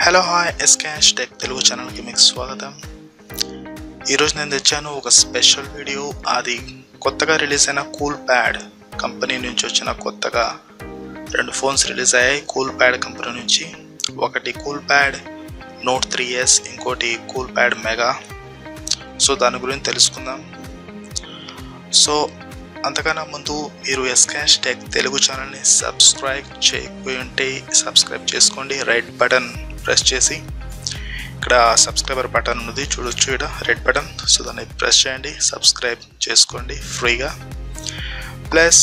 Hello hi ఎస్కాష్ tech Telugu ఛానల్కి మీకు స్వాగతం. ఈరోజు నేను తెచ్చాను ఒక స్పెషల్ వీడియో. అది కొత్తగా రిలీజ్ అయిన కూల్ ప్యాడ్ కంపెనీ నుంచి వచ్చిన కొత్తగా 2 ఫోన్స్ రిలీజ్ అయ్యాయి కూల్ ప్యాడ్ కంపెనీ నుంచి. ఒకటి కూల్ ప్యాడ్ నోట్ 3S, ఇంకోటి కూల్ ప్యాడ్ మెగా. సో దాని గురించి తెలుసుకుందాం. సో అంతకన్నా ముందు మీరు ఎస్కాష్ టెక్ తెలుగు ఛానల్ని సబ్స్క్రైబ్ చేయకపోయి ఉంటే సబ్స్క్రైబ్ చేసుకోండి. రెడ్ బటన్ ప్రెస్ చేసి ఇక్కడ సబ్స్క్రైబర్ బటన్ ఉంది చూడొచ్చు, ఇక్కడ రెడ్ బటన్. సో దాన్ని ప్రెస్ చేయండి, సబ్స్క్రైబ్ చేసుకోండి ఫ్రీగా. ప్లస్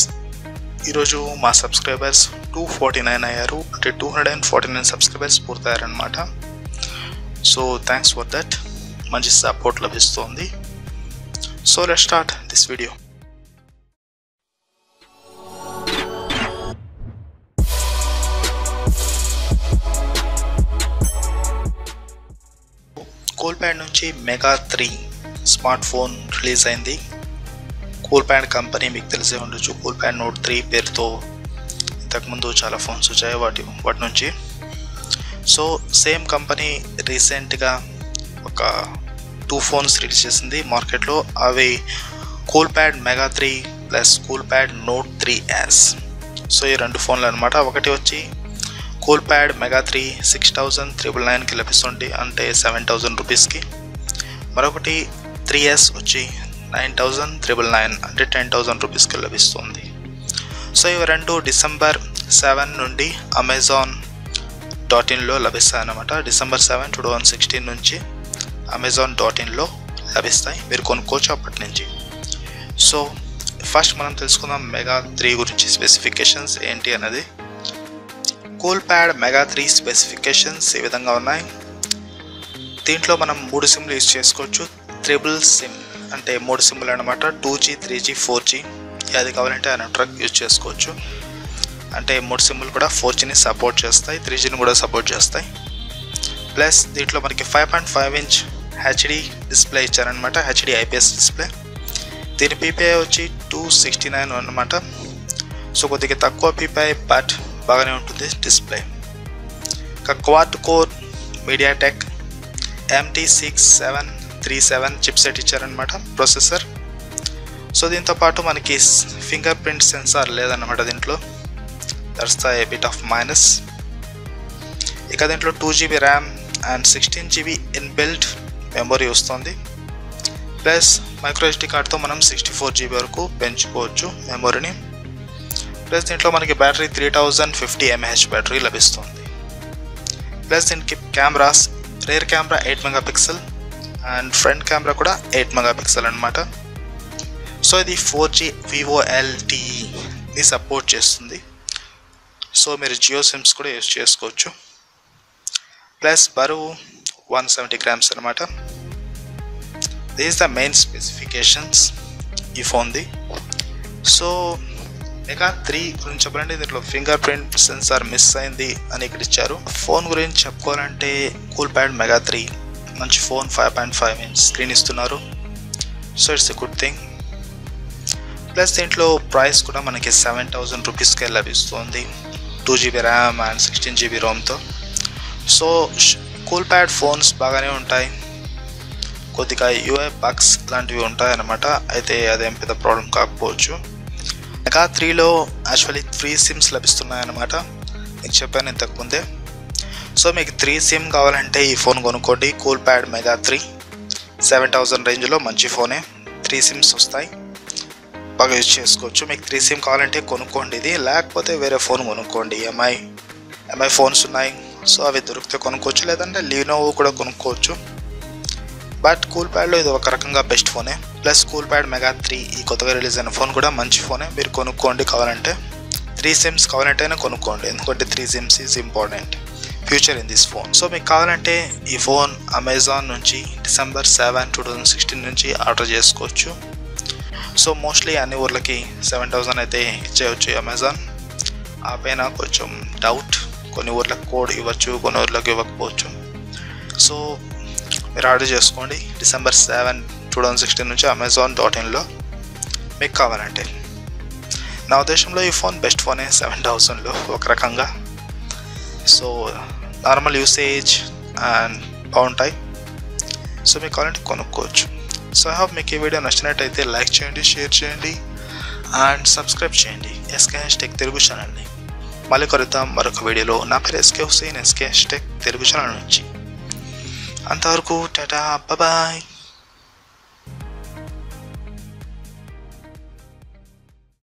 ఈరోజు మా సబ్స్క్రైబర్స్ 249 అయ్యారు, అంటే 249 సబ్స్క్రైబర్స్ పూర్తయ్యారనమాట. సో థ్యాంక్స్ ఫర్ దట్, మంచి సపోర్ట్ లభిస్తుంది. So let's start this video. Coolpad నుంచి మెగా 3 స్మార్ట్ ఫోన్ రిలీజ్ అయింది. కూల్ ప్యాడ్ కంపెనీ మీకు తెలిసే ఉండొచ్చు. కూల్ ప్యాడ్ నోట్ 3 పేరుతో ఇంతకుముందు చాలా ఫోన్స్ వచ్చాయి వాటి నుంచి. సో సేమ్ కంపెనీ రీసెంట్గా ఒక 2 ఫోన్స్ రిలీజ్ చేసింది మార్కెట్లో. అవి cool pad mega 3 plus cool pad note 3S. So ఈ 2 ఫోన్లు అనమాట. ఒకటి వచ్చి కూల్ ప్యాడ్ మెగా 3 6,999కి లభిస్తుంది, అంటే 7,000 రూపీస్కి. మరొకటి 3S వచ్చి 9,999, అంటే 10,000 రూపీస్కి లభిస్తుంది. సో ఇవి 2 December 7 నుండి Amazon.in లభిస్తాయి అన్నమాట. December 7, 2016 నుంచి Amazon.in లభిస్తాయి, మీరు కొనుక్కోవచ్చు అప్పటి నుంచి. సో ఫస్ట్ మనం తెలుసుకుందాం మెగా 3 గురించి, స్పెసిఫికేషన్స్ ఏంటి అన్నది. కూల్ ప్యాడ్ మెగా 3 స్పెసిఫికేషన్స్ ఈ విధంగా ఉన్నాయి. దీంట్లో మనం 3 సిమ్లు యూజ్ చేసుకోవచ్చు. ట్రిపుల్ సిమ్ అంటే 3 సిమ్లు అనమాట. 2G, 3G, 4G. అది కావాలంటే ఆ నెట్వర్క్ యూజ్ చేసుకోవచ్చు. అంటే 3 సిమ్లు కూడా 4Gని సపోర్ట్ చేస్తాయి, 3Gని కూడా సపోర్ట్ చేస్తాయి. ప్లస్ దీంట్లో మనకి 5.5 ఇంచ్ హెచ్డి డిస్ప్లే ఇచ్చారనమాట, హెచ్డి IPS డిస్ప్లే. దీని PPI వచ్చి 269 అనమాట. సో కొద్దిగా తక్కువ PPI, బట్ బాగానే ఉంటుంది డిస్ప్లే. ఇంకా quad core MediaTek MT6737 chipset ఇచ్చారనమాట ప్రాసెసర్. సో దీంతో పాటు మనకి ఫింగర్ ప్రింట్ సెన్సార్ లేదన్నమాట దీంట్లో. That's the bit of minus. ఇక దీంట్లో 2GB RAM and 16GB inbuilt memory వస్తుంది. ప్లస్ మైక్రో SD కార్డ్తో మనం 64GB వరకు పెంచుకోవచ్చు మెమొరీని. ప్లస్ దీంట్లో మనకి బ్యాటరీ 3050 mAh బ్యాటరీ లభిస్తుంది. ప్లస్ దీనికి cameras, rear camera 8 megapixel and front camera కూడా 8 మెగాపిక్సెల్ అనమాట. సో ఇది 4G VoLTEని సపోర్ట్ చేస్తుంది. సో మీరు జియో సిమ్స్ కూడా యూజ్ చేసుకోవచ్చు. ప్లస్ బరువు 170 grams అనమాట. దిస్ ద మెయిన్ స్పెసిఫికేషన్స్ ఈ ఫోన్ది. సో మెగా 3 గురించి చెప్పాలంటే దీంట్లో ఫింగర్ ప్రింట్ సెన్సార్ మిస్ అయింది అని ఇక్కడ ఇచ్చారు. ఫోన్ గురించి చెప్పుకోవాలంటే కూల్ ప్యాడ్ మెగా 3 మంచి ఫోన్, 5.5 ఇంచ్ స్క్రీన్ ఇస్తున్నారు. So it's a good thing. Plus దీంట్లో ప్రైస్ కూడా మనకి 7,000 రూపీస్కే లభిస్తుంది, 2GB ర్యామ్ అండ్ 16GB రోమ్తో. సో కూల్ ప్యాడ్ ఫోన్స్ బాగానే ఉంటాయి, కొద్దిగా UI బగ్స్ లాంటివి ఉంటాయన్నమాట. అయితే అదేం పెద్ద ప్రాబ్లం కాకపోవచ్చు. మెగా 3లో యాక్చువల్లీ 3 సిమ్స్ లభిస్తున్నాయన్నమాట, మీకు చెప్పాను ఇంతకుముందే. సో మీకు 3 సిమ్ కావాలంటే ఈ ఫోన్ కొనుక్కోండి. కూల్ ప్యాడ్ మెగా 3 7,000 రేంజ్లో మంచి ఫోనే. 3 సిమ్స్ వస్తాయి, బాగా యూజ్ చేసుకోవచ్చు. మీకు 3 సిమ్ కావాలంటే కొనుక్కోండి ఇది, లేకపోతే వేరే ఫోన్ కొనుక్కోండి. ఎంఐ ఫోన్స్ ఉన్నాయి, సో అవి దొరికితే కొనుక్కోవచ్చు, లేదంటే లీనోవో కూడా కొనుక్కోవచ్చు. బట్ కూల్ ప్యాడ్లో ఇది ఒక రకంగా బెస్ట్ ఫోనే. ప్లస్ కూల్ ప్యాడ్ మెగా 3 ఈ కొత్తగా రిలీజ్ అయిన ఫోన్ కూడా మంచి ఫోనే, మీరు కొనుక్కోండి కావాలంటే. 3 సిమ్స్ కావాలంటేనే కొనుక్కోండి, ఎందుకంటే 3 sims is important future in this phone. So మీకు కావాలంటే ఈ ఫోన్ అమెజాన్ నుంచి December 7, 2016 నుంచి ఆర్డర్ చేసుకోవచ్చు. సో మోస్ట్లీ అన్ని ఊర్లకి 7,000 అయితే ఇచ్చేయచ్చు అమెజాన్. ఆ పైన కొంచెం డౌట్, కొన్ని ఊర్లకు కోడ్ ఇవ్వచ్చు, కొన్ని ఊర్లకు ఇవ్వకపోవచ్చు. సో మీరు ఆర్డర్ చేసుకోండి December 7, 2016 నుంచి Amazon.in మీకు కావాలంటే. నా ఉద్దేశంలో ఈ ఫోన్ బెస్ట్ ఫోనే 7,000లో ఒక రకంగా. సో నార్మల్ యూసేజ్ అండ్ బాగుంటాయి. సో మీకు కావాలంటే కొనుక్కోవచ్చు. సో ఐ హోప్ మీకు ఈ వీడియో నచ్చినట్టయితే లైక్ చేయండి, షేర్ చేయండి అండ్ సబ్స్క్రైబ్ చేయండి ఎస్కే టెక్ తెలుగు ఛానల్ని. మళ్ళీ కలుద్దాం మరొక వీడియోలో. నా పేరు SK Husain, SK tech Telugu channel నుంచి. అంతవరకు టాటా, బాయ్.